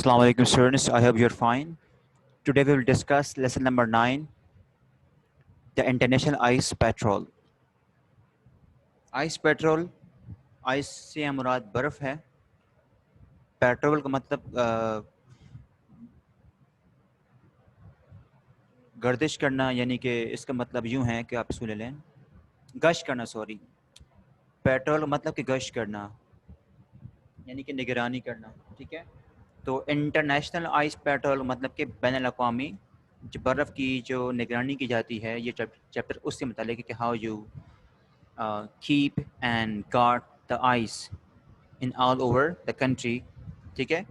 Assalamu alaikum students, I hope you're fine. Today we will discuss lesson number 9, the International Ice Patrol. Ice Patrol, ice سے مراد برف ہے. Petrol کا مطلب گردش کرنا، یعنی کہ اس کا مطلب یوں ہے کہ آپ اس کو لے لیں گشت کرنا. پیٹرول کا مطلب کہ گشت کرنا یعنی کہ نگرانی کرنا. ٹھیک ہے، تو انٹرنیشنل آئس پیٹرول مطلب کہ بین الاقوامی جو برف کی جو نگرانی کی جاتی ہے. یہ چیپٹر اس سے متعلق ہے کہ how you keep and guard the ice in all over the country. ٹھیک ہے،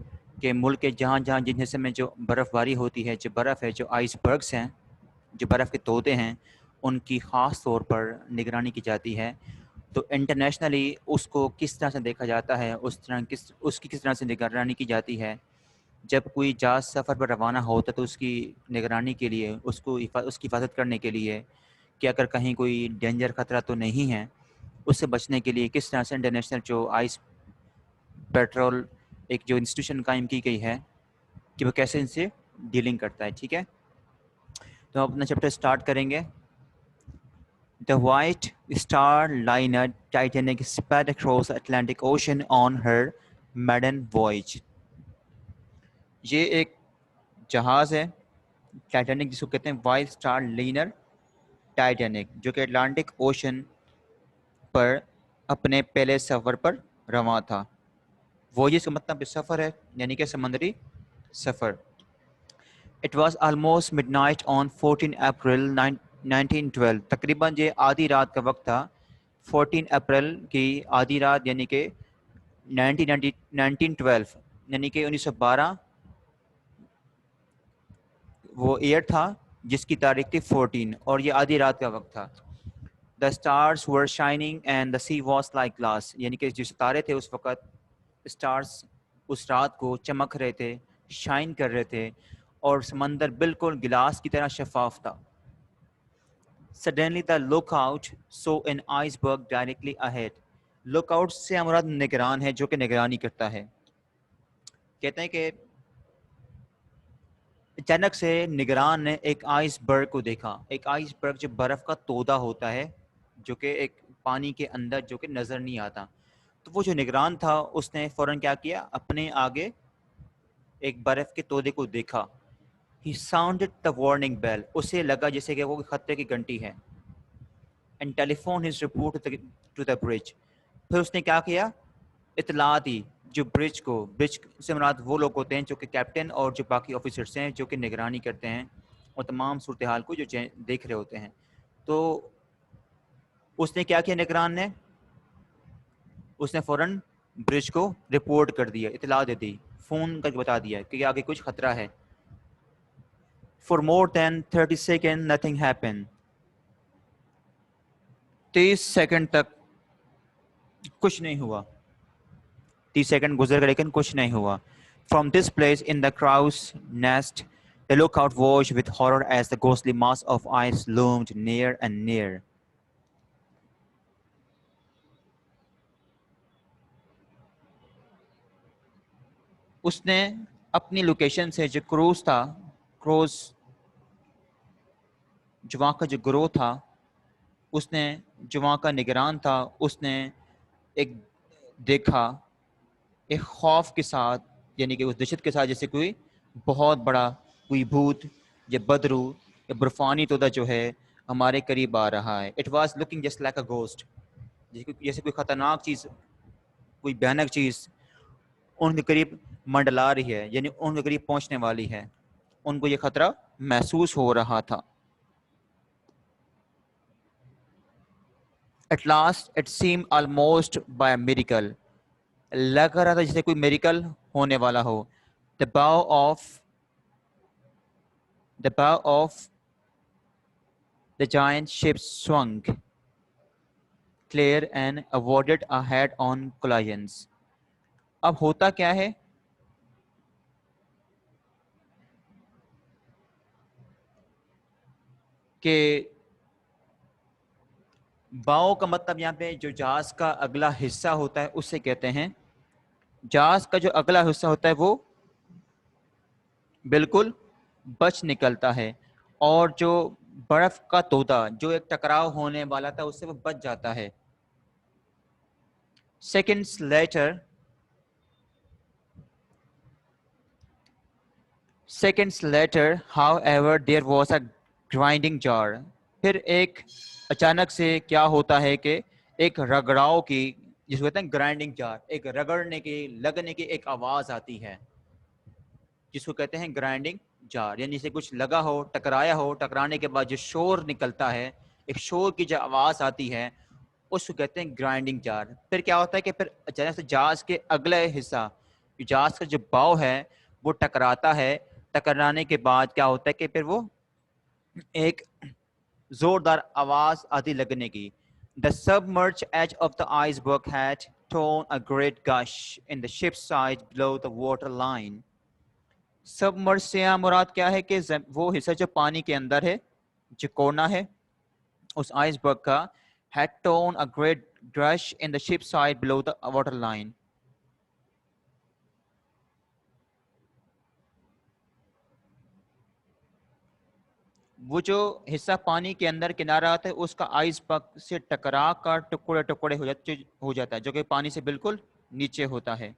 کہ ملک کے جہاں جہاں جن حصے میں جو برف باری ہوتی ہے، جو برف ہے، جو آئس برگس ہیں، جو برف کے تودے ہیں، ان کی خاص طور پر نگرانی کی جاتی ہے. تو انٹرنیشنلی اس کو کس طرح سے دیکھا جاتا ہے، اس کی کس طرح سے نگرانی کی جاتی ہے. جب کوئی جہاز سفر پر روانہ ہوتا ہے تو اس کی نگرانی کے لیے، اس کی حفاظت کرنے کے لیے کہ اگر کہیں کوئی ڈینجر خطرہ تو نہیں ہے، اس سے بچنے کے لیے کس طرح سے انٹرنیشنل جو آئس پیٹرول ایک جو انسٹیٹیوشن قائم کی گئی ہے کہ وہ کیسے ان سے ڈیلنگ کرتا ہے. ٹھیک ہے، تو ہم اپنا چیپٹر سٹارٹ کریں گے. The White Star Liner Titanic sped across the Atlantic Ocean on her maiden voyage. یہ ایک جہاز ہے ٹائٹینک، جس کو کہتے ہیں وائٹ اسٹار لائنر ٹائٹینک، جو کہ اٹلانٹک اوشن پر اپنے پہلے سفر پر رواں تھا. وویج کا مطلب سفر ہے، یعنی کہ سمندری سفر. It was almost midnight on 14 April 1912. تقریباً یہ آدھی رات کا وقت تھا. 14 اپریل کی آدھی رات، یعنی کہ 1912، یعنی کہ 1912 وہ ایئر تھا جس کی تاریخ تھی 14، اور یہ آدھی رات کا وقت تھا. The stars were shining and the sea was like glass. یعنی کہ جو ستارے تھے اس وقت، stars اس رات کو چمک رہے تھے، شائن کر رہے تھے، اور سمندر بالکل گلاس کی طرح شفاف تھا. Suddenly the lookout saw an iceberg directly ahead. Lookout سے مراد نگران ہے، جو کہ نگرانی کرتا ہے. کہتے ہیں کہ اچانک سے نگران نے ایک آئس برگ کو دیکھا. ایک آئس برگ جو برف کا تودا ہوتا ہے، جو کہ ایک پانی کے اندر جو کہ نظر نہیں آتا. تو وہ جو نگران تھا اس نے فوراً کیا کیا، اپنے آگے ایک برف کے تودے کو دیکھا. He sounded the warning bell. اسے لگا جیسے کہ وہ خطرے کی گھنٹی ہے. And telephoned his report to the bridge. پھر اس نے کیا کیا، اطلاع دی جو برج سے مراد وہ لوگ ہوتے ہیں جو کہ کیپٹن اور جو باقی آفیسرس ہیں جو کہ نگرانی کرتے ہیں اور تمام صورتحال کو جو دیکھ رہے ہوتے ہیں. تو اس نے کیا کیا، نگران نے اس نے فوراً برج کو رپورٹ کر دیا، اطلاع دے دی، فون کر کے بتا دیا کہ آگے کچھ خطرہ ہے. For more than 30 seconds nothing happened. 30 second تک کچھ نہیں ہوا. 30 سیکنڈ گزر گئے لیکن کچھ نہیں ہوا. From this place in the crow's nest, the lookout watched with horror as the ghostly mass of ice loomed near and near. اس نے اپنی لوکیشن سے جو کروز جو وہاں کا جو گروہ تھا، اس نے جو وہاں کا نگران تھا، اس نے ایک دیکھا ایک خوف کے ساتھ، یعنی کہ اس دہشت کے ساتھ، جیسے کوئی بہت بڑا کوئی بھوت یا بدرو یا برفانی تودا جو ہے ہمارے قریب آ رہا ہے. It was looking just like a ghost. جیسے کوئی خطرناک چیز، کوئی بھیانک چیز ان کے قریب منڈلا رہی ہے، یعنی ان کے قریب پہنچنے والی ہے. ان کو یہ خطرہ محسوس ہو رہا تھا. At last it seemed almost by a miracle. لگ رہا تھا جیسے کوئی میریکل ہونے والا ہو. The bow of the giant ship swung clear and avoided a head-on collisions. اب ہوتا کیا ہے کہ باؤ کا مطلب یہاں پہ جو جہاز کا اگلا حصہ ہوتا ہے اس سے کہتے ہیں. جہاز کا جو اگلا حصہ ہوتا ہے وہ بالکل بچ نکلتا ہے، اور جو برف کا تودا جو ایک ٹکراؤ ہونے والا تھا اس سے وہ بچ جاتا ہے. Seconds later, however, there was a grinding jar. پھر ایک اچانک سے کیا ہوتا ہے کہ ایک رگڑاؤ کی، جس کو کہتے ہیں گرائنڈنگ جار، ایک رگڑنے کی، لگنے کی ایک آواز آتی ہے، جس کو کہتے ہیں گرائنڈنگ جار. یعنی سے کچھ لگا ہو، ٹکرایا ہو، ٹکرانے کے بعد جو شور نکلتا ہے، ایک شور کی جو آواز آتی ہے، اس کو کہتے ہیں گرائنڈنگ جار. پھر کیا ہوتا ہے کہ پھر اچانک سے جہاز کے اگلے حصہ، جہاز کا جو باؤ ہے وہ ٹکراتا ہے. ٹکرانے کے بعد کیا ہوتا ہے کہ پھر وہ ایک زوردار آواز آتی لگنے کی. The submerged edge of the iceberg had torn a great gash in the ship's side below the water line. Submerge سے یہاں مراد کیا ہے کہ وہ حصہ جو پانی کے اندر ہے، جو کونا ہے اس آئس برگ کا، had torn a great gash in the ship's side below the water line. وہ جو حصہ پانی کے اندر کنارہ آتا ہے اس کا آئس برگ سے ٹکرا کر ٹکڑے ٹکڑے ہو جاتا ہے، جو کہ پانی سے بالکل نیچے ہوتا ہے.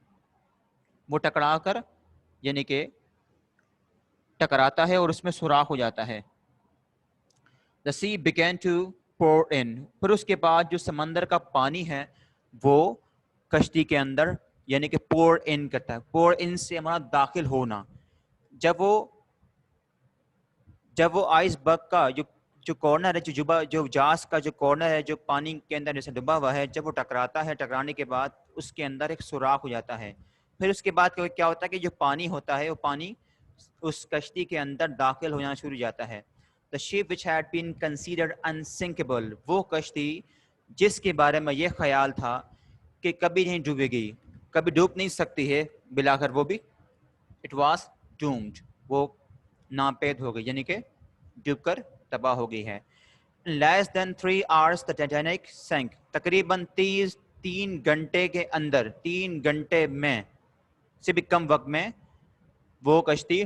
وہ ٹکرا کر یعنی کہ ٹکراتا ہے اور اس میں سوراخ ہو جاتا ہے. The sea began to pour in. پھر اس کے بعد جو سمندر کا پانی ہے وہ کشتی کے اندر یعنی کہ pour in کرتا ہے. pour in سے ہمارا داخل ہونا. جب وہ آئس برگ کا جو کارنر ہے، جو جہاز کا جو کارنر ہے جو پانی کے اندر جیسے ڈوبا ہوا ہے، جب وہ ٹکراتا ہے، ٹکرانے کے بعد اس کے اندر ایک سوراخ ہو جاتا ہے. پھر اس کے بعد کیا ہوتا ہے کہ جو پانی ہوتا ہے وہ پانی اس کشتی کے اندر داخل ہو جانا شروع ہو جاتا ہے. The ship which had been considered unsinkable، وہ کشتی جس کے بارے میں یہ خیال تھا کہ کبھی نہیں ڈوبے گی، کبھی ڈوب نہیں سکتی ہے، بلاخر وہ بھی it was doomed، وہ ناپید ہو گئی، یعنی کہ ڈوب کر تباہ ہو گئی ہے. Less than 3 hours the Titanic sank، تقریباً 3 گھنٹے کے اندر، 3 گھنٹے میں سے بھی کم وقت میں وہ کشتی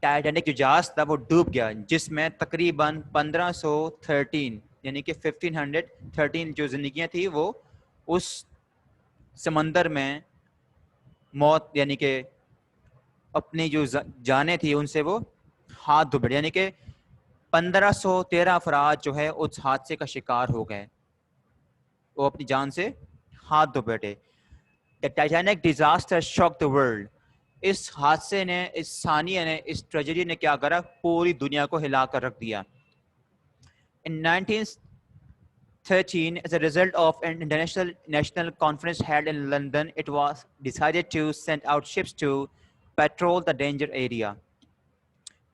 ٹائٹینک جو جہاز تھا وہ ڈوب گیا، جس میں تقریباً 1513 یعنی کہ 1513 جو زندگیاں تھیں وہ اس سمندر میں موت یعنی کہ اپنی جو جانیں تھی ان سے وہ ہاتھ دھو بیٹھے، یعنی کہ 1513 افراد جو ہے اس حادثے کا شکار ہو گئے، وہ اپنی جان سے ہاتھ دھو بیٹھے. The Titanic disaster shocked the world. اس حادثے نے، اس ثانیہ نے، اس ٹریجڈی نے کیا کرا، پوری دنیا کو ہلا کر رکھ دیا. In 1913, as a result of an international national conference held in London, it was decided to send out ships to patrol the danger area.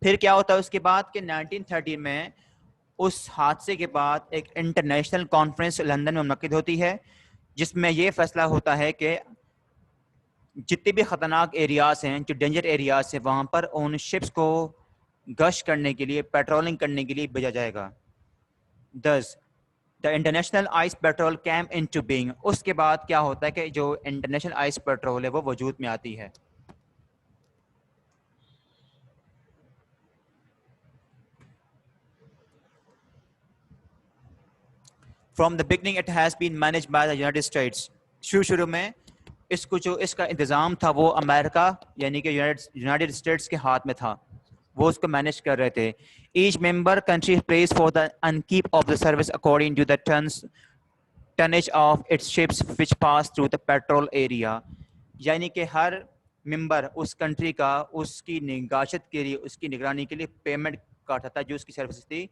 پھر کیا ہوتا ہے اس کے بعد کہ 1913 میں اس حادثے کے بعد ایک انٹرنیشنل کانفرنس لندن میں منعقد ہوتی ہے، جس میں یہ فیصلہ ہوتا ہے کہ جتنے بھی خطرناک ایریاز ہیں، جو ڈینجر ایریاز ہیں، وہاں پر ان شپس کو گشت کرنے کے لیے، پیٹرولنگ کرنے کے لیے بھیجا جائے گا. Thus, the International Ice Patrol came into being. اس کے بعد کیا ہوتا ہے کہ جو انٹرنیشنل آئس پیٹرول ہے وہ وجود میں آتی ہے. From the beginning it has been managed by the United States. شروع میں اس کا انتظام تھا وہ امریکہ یعنی کہ یونائٹڈ اسٹیٹس کے ہاتھ میں تھا، وہ اس کو مینیج کر رہے تھے. Each member country pays for the upkeep of the service according to the tonnage of its ships which pass through the patrol area. یعنی کہ ہر ممبر اس کنٹری کا اس کی نگاشت کے لیے، اس کی نگرانی کے لیے پیمنٹ کاٹا تھا، جو اس کی سروس تھی،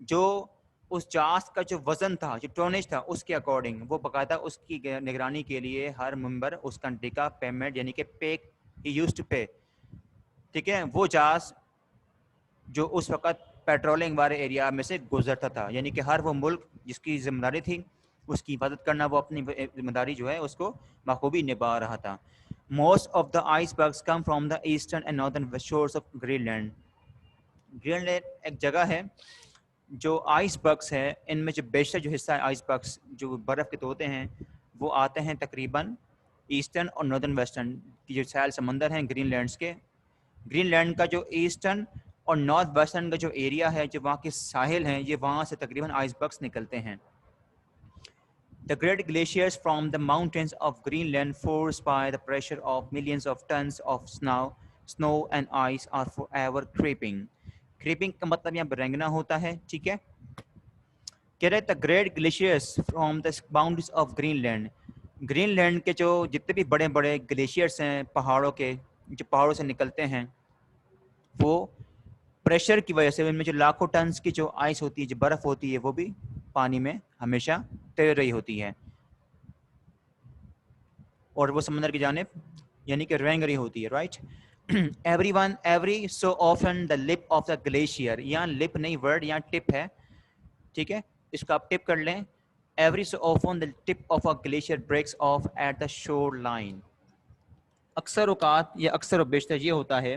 جو اس جہاز کا جو وزن تھا، جو ٹونیج تھا، اس کے اکارڈنگ وہ باقاعدہ اس کی نگرانی کے لیے ہر ممبر اس کنٹری کا پیمنٹ یعنی کہ پے ہی یوز ٹو پے. ٹھیک ہے، وہ جہاز جو اس وقت پیٹرولنگ والے ایریا میں سے گزرتا تھا، یعنی کہ ہر وہ ملک جس کی ذمہ داری تھی اس کی حفاظت کرنا، وہ اپنی ذمہ داری جو ہے اس کو بخوبی نبھا رہا تھا. Most of the icebergs come from the eastern and northern shores of Greenland. Greenland ایک جگہ ہے جو آئس برگس ہے، ان میں جو بیشتر جو حصہ ہے آئس برگس جو برف کے توتے ہیں وہ آتے ہیں تقریباً ایسٹرن اور ناردرن ویسٹرن کی جو ساحل سمندر ہیں گرین لینڈس کے گرین لینڈ کا جو ایسٹرن اور نارتھ ویسٹرن کا جو ایریا ہے، جو وہاں کے ساحل ہیں، یہ وہاں سے تقریباً آئس برگس نکلتے ہیں. The great glaciers from the mountains of Greenland, forced by the pressure of millions of tons of snow and ice, are forever creeping. Creeping کا مطلب یہاں برنگنا ہوتا ہے. ٹھیک ہے. کہہ رہے the great glaciers from the boundaries of Greenland. Greenland کے جو جتنے بھی بڑے بڑے گلیشیئرس ہیں پہاڑوں کے، جو پہاڑوں سے نکلتے ہیں، وہ پریشر کی وجہ سے ان میں جو لاکھوں ٹنز کی جو آئس ہوتی ہے، جو برف ہوتی ہے، وہ بھی پانی میں ہمیشہ تیر رہی ہوتی ہے اور وہ سمندر کی جانب یعنی کہ رینگ رہی ہوتی ہے. Right. Every so often the lip of the glacier. یہاں لپ نہیں ورڈ، یہاں ٹپ ہے. ٹھیک ہے، اس کو آپ ٹپ کر لیں. Every so often the tip of a glacier breaks off at the shoreline. اکثر اوقات یا اکثر و بیشتر یہ ہوتا ہے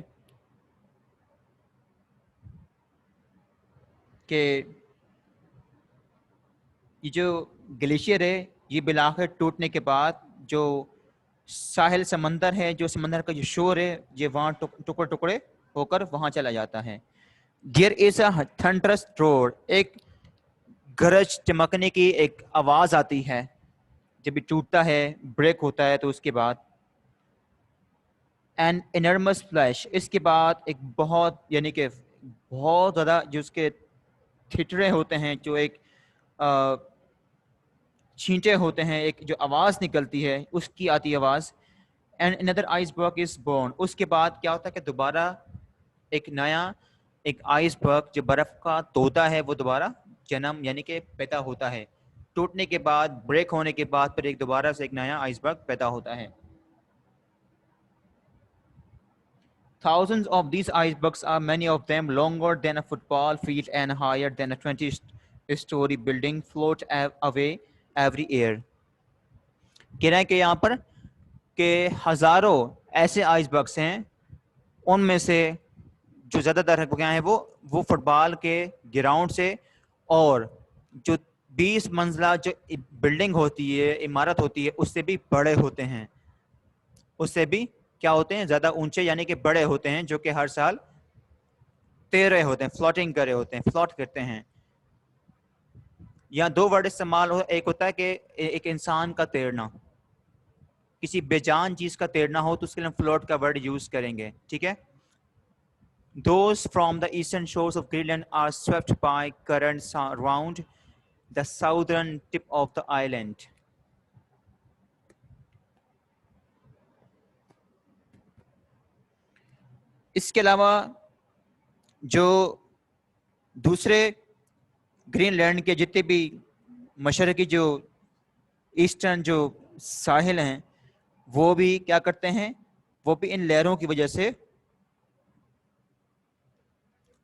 کہ یہ جو گلیشیئر ہے یہ بالآخر ٹوٹنے کے بعد جو ساحل سمندر ہے، جو سمندر کا جو شور ہے، یہ وہاں ٹکڑے ٹکڑے ہو کر وہاں چلا جاتا ہے. دیر از اے تھنڈرس روار. ایک گرج چمکنے کی ایک آواز آتی ہے جب یہ ٹوٹتا ہے، بریک ہوتا ہے. تو اس کے بعد این انرمس فلیش. اس کے بعد ایک بہت یعنی کہ بہت زیادہ جو اس کے تھٹرے ہوتے ہیں، جو ایک چھینٹے ہوتے ہیں، ایک جو آواز نکلتی ہے اس کی آتی آواز. اینڈ اندر آئس برگ از بورن. اس کے بعد کیا ہوتا ہے کہ دوبارہ ایک نیا ایک آئس برگ جو برف کا توتا ہے وہ دوبارہ جنم یعنی کہ پیدا ہوتا ہے. ٹوٹنے کے بعد، بریک ہونے کے بعد پھر ایک دوبارہ سے ایک نیا آئس برگ پیدا ہوتا ہے. Thousands of these icebergs are many of them longer than a football field and higher than a 20-story building float away every year. کہہ رہے ہیں کہ یہاں پر کہ ہزاروں ایسے آئس برگس ہیں، ان میں سے جو زیادہ تر کیا ہیں وہ فٹ بال کے گراؤنڈ سے اور جو 20 منزلہ جو بلڈنگ ہوتی ہے، عمارت ہوتی ہے، اس سے بھی بڑے ہوتے ہیں. اس سے بھی کیا ہوتے ہیں؟ زیادہ اونچے یعنی کہ بڑے ہوتے ہیں، جو کہ ہر سال تیر رہے ہوتے ہیں، فلوٹنگ کر رہے ہوتے ہیں، فلوٹ کرتے ہیں. یہاں دو ورڈ استعمال ہو، ایک ہوتا ہے کہ ایک انسان کا تیرنا، کسی بے جان چیز کا تیرنا ہو تو اس کے لیے فلوٹ کا ورڈ یوز کریں گے. ٹھیک ہے. Those from the eastern shores of Greenland are swept by currents around the southern tip of the island. اس کے علاوہ جو دوسرے گرین لینڈ کے جتنے بھی مشرقی جو ایسٹرن جو ساحل ہیں وہ بھی کیا کرتے ہیں؟ وہ بھی ان لہروں کی وجہ سے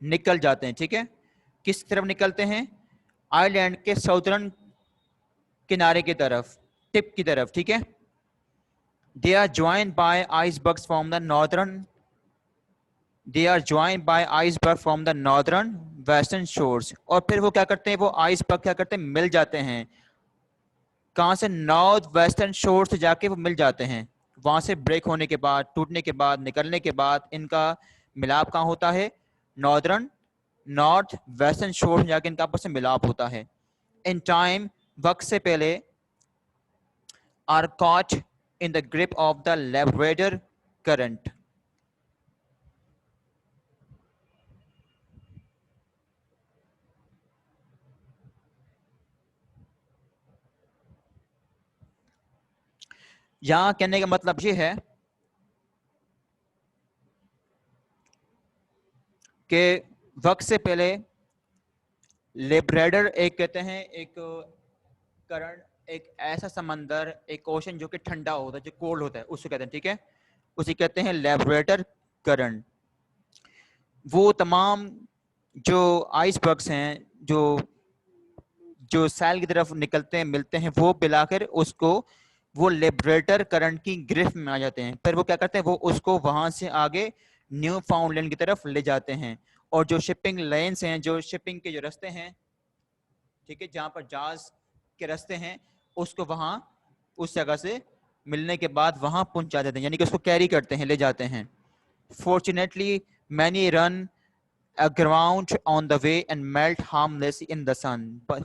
نکل جاتے ہیں. ٹھیک ہے. کس طرف نکلتے ہیں؟ آئی لینڈ کے ساؤترن کنارے کی طرف، ٹپ کی طرف. ٹھیک ہے. They are joined by icebergs from the northern western shores. اور پھر وہ کیا کرتے ہیں؟ وہ آئس برگ کیا کرتے ہیں؟ مل جاتے ہیں. کہاں سے؟ نارتھ ویسٹرن شور سے جا کے وہ مل جاتے ہیں. وہاں سے بریک ہونے کے بعد، ٹوٹنے کے بعد، نکلنے کے بعد ان کا ملاپ کہاں ہوتا ہے؟ نارتھ ویسٹرن شور جا کے ان کا آپس میں ملاپ ہوتا ہے. ان ٹائم، وقت سے پہلے، are caught in the grip of the Labrador current. یہاں کہنے کا مطلب یہ ہے کہ وقت سے پہلے لیبریڈر ایک کہتے ہیں ایک کرنٹ، ایک ایسا سمندر، ایک اوشن جو کہ ٹھنڈا ہوتا ہے، جو کولڈ ہوتا ہے، اس کو کہتے ہیں. ٹھیک ہے. اسے کہتے ہیں لیبریڈر کرنٹ. وہ تمام جو آئس برگس ہیں جو سیل کی طرف نکلتے ہیں، ملتے ہیں، وہ پلا کر اس کو وہ لیبریٹر کرنٹ کی گرفت میں آ جاتے ہیں. پھر وہ کیا کرتے ہیں؟ وہ اس کو وہاں سے آگے نیو فاؤنڈ لینڈ کی طرف لے جاتے ہیں. اور جو شپنگ لائنس ہیں، جو شپنگ کے جو رستے ہیں، ٹھیک ہے، جہاں پر جہاز کے رستے ہیں، اس کو وہاں اس جگہ سے ملنے کے بعد وہاں پہنچا دیتے ہیں، یعنی کہ اس کو کیری کرتے ہیں، لے جاتے ہیں. Fortunately, many run aground on the way and melt harmless in the sun.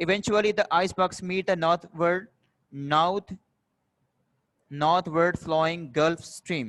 Eventually the icebergs meet the northward flowing Gulf Stream.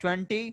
20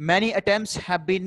Many attempts have been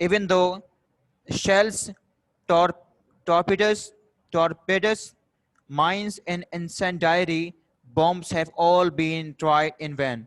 Even though shells, torpedoes, mines and incendiary bombs have all been tried in vain.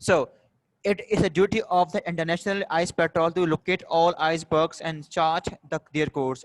So it is a duty of the International Ice Patrol to locate all icebergs and chart their course.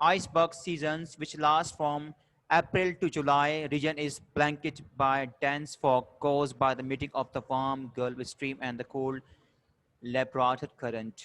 iceberg seasons, which last from April to July, region is blanketed by dense fog caused by the meeting of the warm Gulf Stream and the cold Labrador current.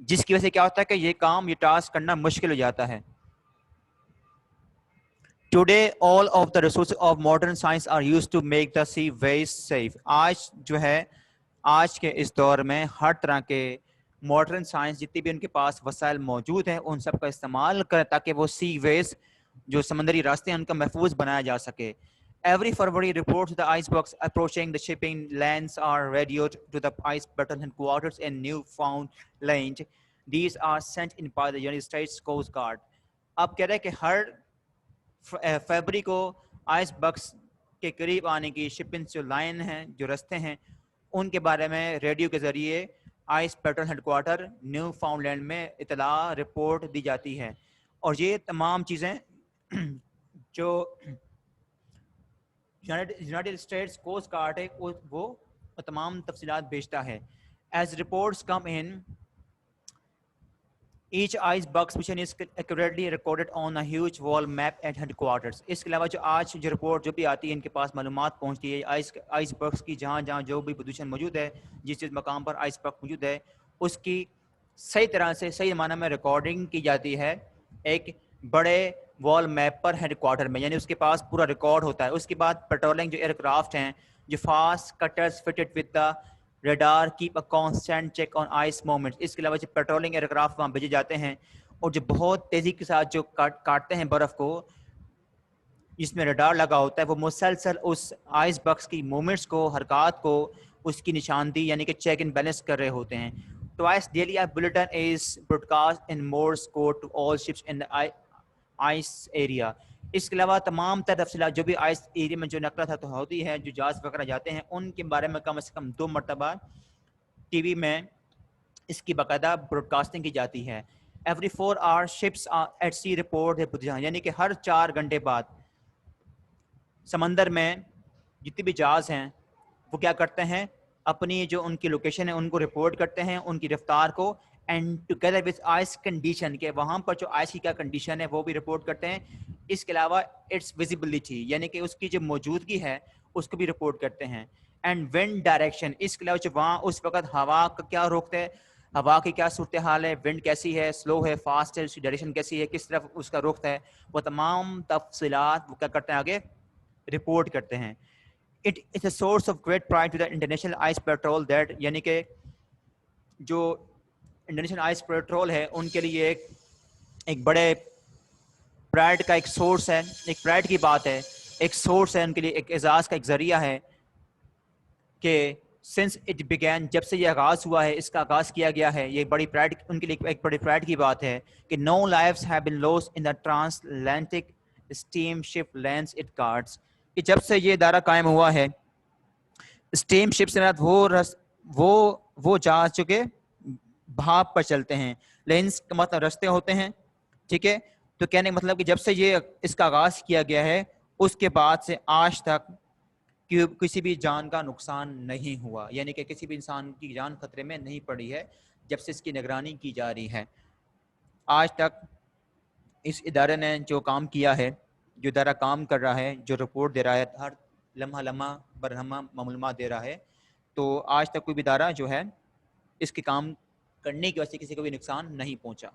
جس کی وجہ سے کیا ہوتا ہے کہ یہ کام یہ ٹاسک کرنا مشکل ہو جاتا ہے. Today all of the resources of modern science are used to make the sea ways safe. آج جو ہے آج کے اس دور میں ہر طرح کے ماڈرن سائنس جتنی بھی ان کے پاس وسائل موجود ہیں ان سب کا استعمال کریں تاکہ وہ سی ویز جو سمندری راستے ہیں ان کا محفوظ بنایا جا سکے. Every February reports the icebergs approaching the shipping lanes are radioed to the ice battle headquarters in Newfoundland. These are sent in by the United States Coast Guard. اب کہہ رہے ہیں کہ ہر فیبری کو آئس بکس کے قریب آنے کی شپنگ جو لائن ہیں جو رستے ہیں ان کے بارے میں ریڈیو کے ذریعے ice patrol headquarter Newfoundland میں اطلاع رپورٹ دی جاتی ہے. اور یہ تمام چیزیں جو یونائٹڈ اسٹیٹس کوسٹ گارڈ ہے وہ تمام تفصیلات بھیجتا ہے. As reports come in each ice box mission is accurately recorded on a huge wall map at headquarters. اس کے علاوہ جو آج جو رپورٹ جو بھی آتی ہے ان کے پاس معلومات پہنچتی ہے آئس بکس کی جہاں جہاں جو بھی پوزیشن موجود ہے جس جس مقام پر آئس بک موجود ہے اس کی صحیح طرح سے صحیح معنی میں ریکارڈنگ کی جاتی ہے ایک بڑے وال میپ پر ہیڈ کوارٹر میں, یعنی اس کے پاس پورا ریکارڈ ہوتا ہے. اس کے بعد پیٹرولنگ جو ایئر کرافٹ ہیں جو fast cutters fitted with the radar keep a constant check on ice movement. اس کے علاوہ جو پیٹرولنگ ایئر کرافٹ وہاں بھیجے جاتے ہیں اور جو بہت تیزی کے ساتھ جو کاٹتے ہیں برف کو جس میں ریڈار لگا ہوتا ہے وہ مسلسل اس آئس بکس کی موومنٹس کو حرکات کو اس کی نشاندہی یعنی کہ چیک اینڈ بیلنس کر رہے ہوتے ہیں. Twice daily a bulletin is broadcast in Morse code to all ships in the ice area. اس کے علاوہ تمام تر تفصیلات جو بھی آئس ایریا میں جو نقل ہوتی ہے جو جہاز وغیرہ جاتے ہیں ان کے بارے میں کم سے کم 2 مرتبہ ٹی وی میں اس کی باقاعدہ براڈ کاسٹنگ کی جاتی ہے. Every 4 hours ships at sea report, یعنی کہ ہر 4 گھنٹے بعد سمندر میں جتنے بھی جہاز ہیں وہ کیا کرتے ہیں اپنی جو ان کی لوکیشن ہے ان کو رپورٹ کرتے ہیں ان کی رفتار کو and together with ice condition کے وہاں پر جو آئس کی کیا کنڈیشن ہے وہ بھی رپورٹ کرتے ہیں. اس کے علاوہ اٹس ویزیبلٹی یعنی کہ اس کی جو موجودگی ہے اس کو بھی رپورٹ کرتے ہیں. اینڈ ونڈ ڈائریکشن, اس کے علاوہ جو وہاں اس وقت ہوا کا کیا رخ ہے, ہوا کی کیا صورتحال ہے, ونڈ کیسی ہے, سلو ہے, فاسٹ ہے, اس کی ڈائریکشن کیسی ہے, کس طرف اس کا رخ ہے, وہ تمام تفصیلات وہ کیا کرتے ہیں آگے رپورٹ کرتے ہیں. It is a source of great pride to the International Ice Patrol that یعنی کہ جو انٹرنیشنل آئس پیٹرول ہے ان کے لیے ایک بڑے پرائڈ کا ایک سورس ہے, ایک پرائڈ کی بات ہے, ایک سورس ہے ان کے لیے, ایک اعزاز کا ایک ذریعہ ہے کہ since it began جب سے یہ آغاز ہوا ہے اس کا آغاز کیا گیا ہے, یہ بڑی پرائڈ ان کے لیے ایک بڑی پرائڈ کی بات ہے کہ no lives have been lost in the transatlantic steamship lanes it guards. کہ جب سے یہ ادارہ قائم ہوا ہے اسٹیم شپ سے وہ جہاز چکے بھاپ پر چلتے ہیں, لینس کا مطلب رستے ہوتے ہیں, ٹھیک ہے. تو کہنے کا مطلب کہ جب سے یہ اس کا آغاز کیا گیا ہے اس کے بعد سے آج تک کسی بھی جان کا نقصان نہیں ہوا, یعنی کہ کسی بھی انسان کی جان خطرے میں نہیں پڑی ہے جب سے اس کی نگرانی کی جا رہی ہے. آج تک اس ادارے نے جو کام کیا ہے, جو ادارہ کام کر رہا ہے, جو رپورٹ دے رہا ہے, ہر لمحہ برہمہ معلومات دے رہا ہے, تو آج تک کوئی بھی ادارہ جو ہے اس کے کام کرنے کی وجہ سے کسی کو بھی نقصان نہیں پہنچا.